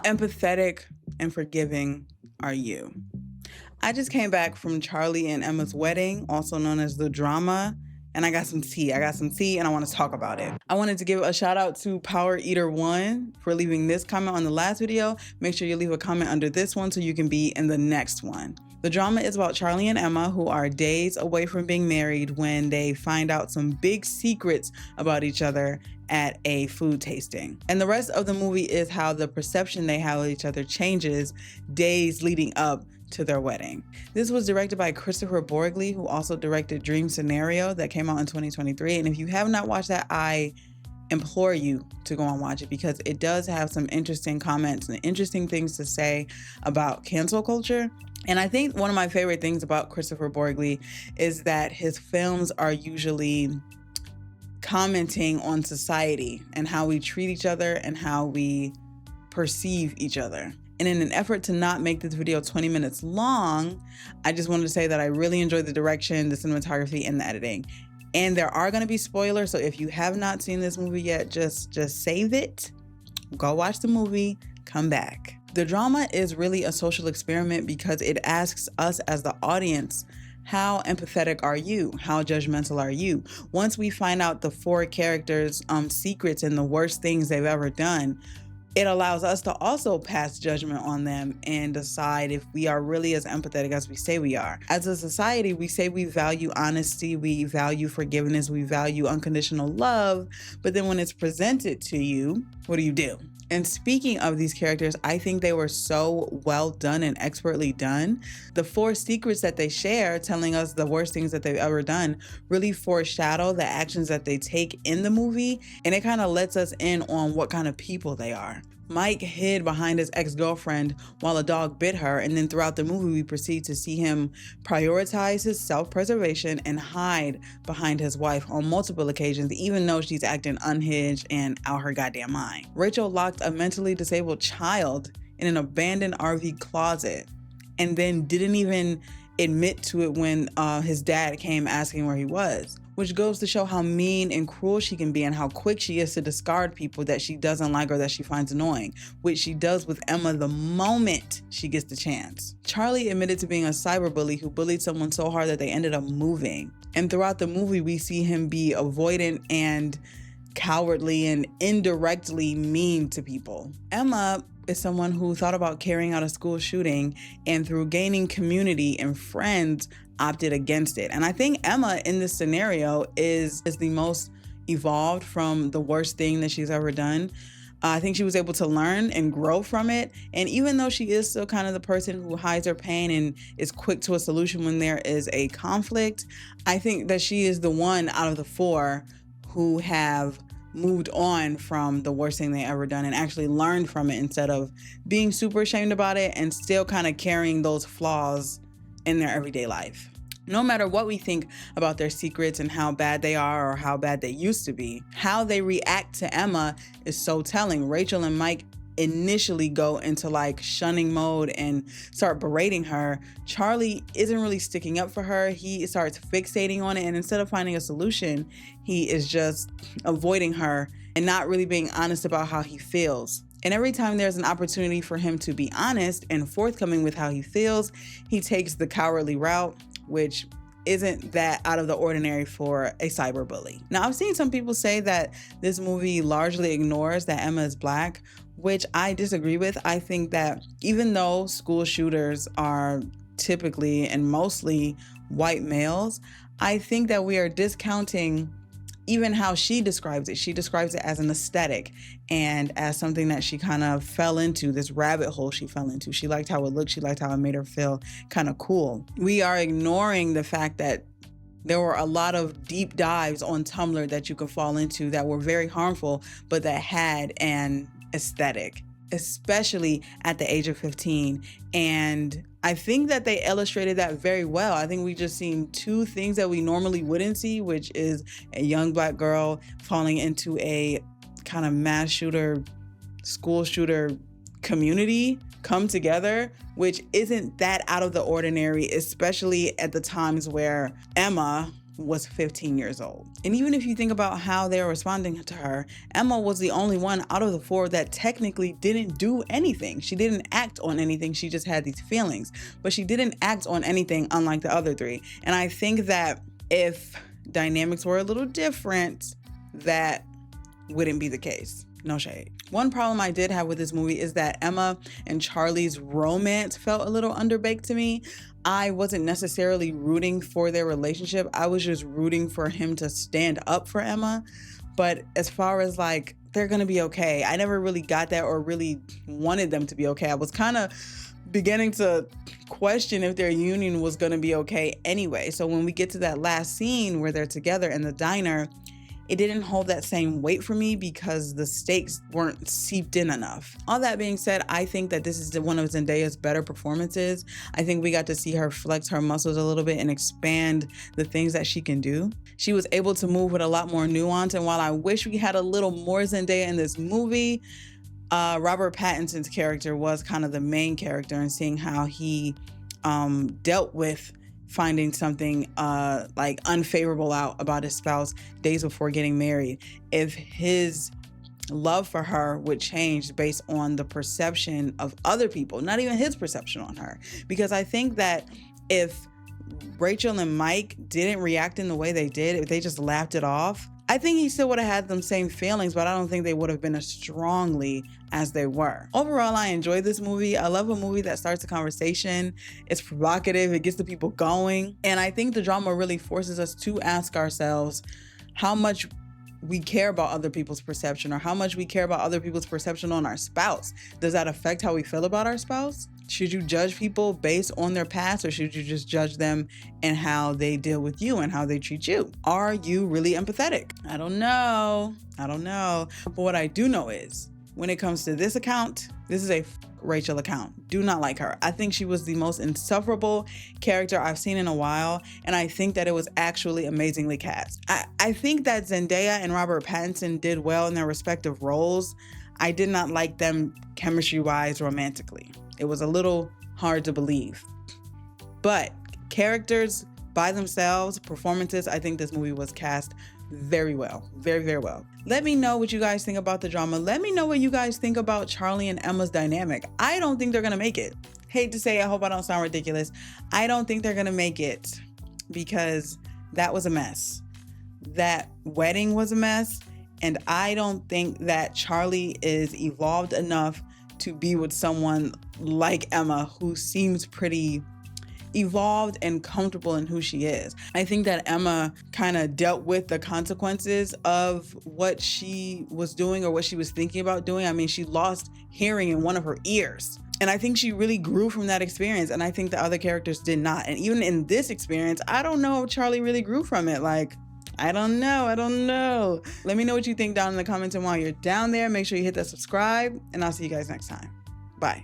empathetic and forgiving are you? I just came back from Charlie and Emma's wedding, also known as the drama, and I got some tea. And I want to talk about it. I wanted to give a shout out to Power Eater 1 for leaving this comment on the last video. Make sure you leave a comment under this one so you can be in the next one. The drama is about Charlie and Emma, who are days away from being married when they find out some big secrets about each other at a food tasting. And the rest of the movie is how the perception they have of each other changes days leading up to their wedding. This was directed by Christopher Borgli, who also directed Dream Scenario that came out in 2023. And if you have not watched that, I implore you to go and watch it because it does have some interesting comments and interesting things to say about cancel culture. And I think one of my favorite things about Christopher Borgli is that his films are usually commenting on society and how we treat each other and how we perceive each other. And in an effort to not make this video 20 minutes long, I just wanted to say that I really enjoyed the direction, the cinematography, and the editing. And there are going to be spoilers, so if you have not seen this movie yet, just save it, go watch the movie, come back. The drama is really a social experiment because it asks us as the audience, how empathetic are you? How judgmental are you? Once we find out the four characters' secrets and the worst things they've ever done, it allows us to also pass judgment on them and decide if we are really as empathetic as we say we are. As a society, we say we value honesty, we value forgiveness, we value unconditional love, but then when it's presented to you, what do? And speaking of these characters, I think they were so well done and expertly done. The four secrets that they share, telling us the worst things that they've ever done, really foreshadow the actions that they take in the movie, and it kind of lets us in on what kind of people they are. Mike hid behind his ex-girlfriend while a dog bit her, and then throughout the movie we proceed to see him prioritize his self-preservation and hide behind his wife on multiple occasions, even though she's acting unhinged and out her goddamn mind. Rachel locked a mentally disabled child in an abandoned RV closet and then didn't even admit to it when his dad came asking where he was, which goes to show how mean and cruel she can be and how quick she is to discard people that she doesn't like or that she finds annoying, which she does with Emma the moment she gets the chance. Charlie admitted to being a cyberbully who bullied someone so hard that they ended up moving. And throughout the movie, we see him be avoidant and cowardly and indirectly mean to people. Emma is someone who thought about carrying out a school shooting and through gaining community and friends opted against it. And I think Emma in this scenario is the most evolved from the worst thing that she's ever done. I think she was able to learn and grow from it. And even though she is still kind of the person who hides her pain and is quick to a solution when there is a conflict, I think that she is the one out of the four who have moved on from the worst thing they ever done and actually learned from it instead of being super ashamed about it and still kind of carrying those flaws in their everyday life. No matter what we think about their secrets and how bad they are or how bad they used to be, how they react to Emma is so telling. Rachel and Mike initially go into like shunning mode and start berating her. Charlie isn't really sticking up for her. He starts fixating on it, and instead of finding a solution, he is just avoiding her and not really being honest about how he feels. And every time there's an opportunity for him to be honest and forthcoming with how he feels, he takes the cowardly route, which isn't that out of the ordinary for a cyberbully. Now, I've seen some people say that this movie largely ignores that Emma is Black, which I disagree with. I think that even though school shooters are typically and mostly white males, I think that we are discounting even how she describes it. She describes it as an aesthetic and as something that she kind of fell into, this rabbit hole she fell into. She liked how it looked. She liked how it made her feel kind of cool. We are ignoring the fact that there were a lot of deep dives on Tumblr that you could fall into that were very harmful, but that had an aesthetic, especially at the age of 15. And I think that they illustrated that very well. I think we just seen two things that we normally wouldn't see, which is a young Black girl falling into a kind of mass shooter, school shooter community come together, which isn't that out of the ordinary, especially at the times where Emma was 15 years old. And even if you think about how they were responding to her, Emma was the only one out of the four that technically didn't do anything. She didn't act on anything. She just had these feelings, but she didn't act on anything, unlike the other three. And I think that if dynamics were a little different, that wouldn't be the case. No shade. One problem I did have with this movie is that Emma and Charlie's romance felt a little underbaked to me. I wasn't necessarily rooting for their relationship. I was just rooting for him to stand up for Emma. But as far as like, they're gonna be okay, I never really got that or really wanted them to be okay. I was kind of beginning to question if their union was gonna be okay anyway. So when we get to that last scene where they're together in the diner, it didn't hold that same weight for me because the stakes weren't seeped in enough. All that being said, I think that this is one of Zendaya's better performances. I think we got to see her flex her muscles a little bit and expand the things that she can do. She was able to move with a lot more nuance, and while I wish we had a little more Zendaya in this movie, Robert Pattinson's character was kind of the main character, and seeing how he dealt with finding something like unfavorable out about his spouse days before getting married. If his love for her would change based on the perception of other people, not even his perception on her. Because I think that if Rachel and Mike didn't react in the way they did, if they just laughed it off, I think he still would have had them same feelings, but I don't think they would have been as strongly as they were. Overall, I enjoyed this movie. I love a movie that starts a conversation. It's provocative, it gets the people going. And I think the drama really forces us to ask ourselves how much we care about other people's perception, or how much we care about other people's perception on our spouse. Does that affect how we feel about our spouse? Should you judge people based on their past, or should you just judge them and how they deal with you and how they treat you? Are you really empathetic? I don't know. But what I do know is, when it comes to this account, this is a Rachel account. Do not like her. I think she was the most insufferable character I've seen in a while, and I think that it was actually amazingly cast. I think that Zendaya and Robert Pattinson did well in their respective roles. I did not like them chemistry-wise romantically. It was a little hard to believe. But characters by themselves, performances, I think this movie was cast very well. Very, very well. Let me know what you guys think about the drama. Let me know what you guys think about Charlie and Emma's dynamic. I don't think they're gonna make it. Hate to say, I hope I don't sound ridiculous. I don't think they're gonna make it because that was a mess. That wedding was a mess. And I don't think that Charlie is evolved enough to be with someone like Emma, who seems pretty evolved and comfortable in who she is. I think that Emma kind of dealt with the consequences of what she was doing or what she was thinking about doing. I mean, she lost hearing in one of her ears. And I think she really grew from that experience. And I think the other characters did not. And even in this experience, I don't know if Charlie really grew from it. Like, I don't know. Let me know what you think down in the comments. And while you're down there, make sure you hit that subscribe, and I'll see you guys next time. Bye.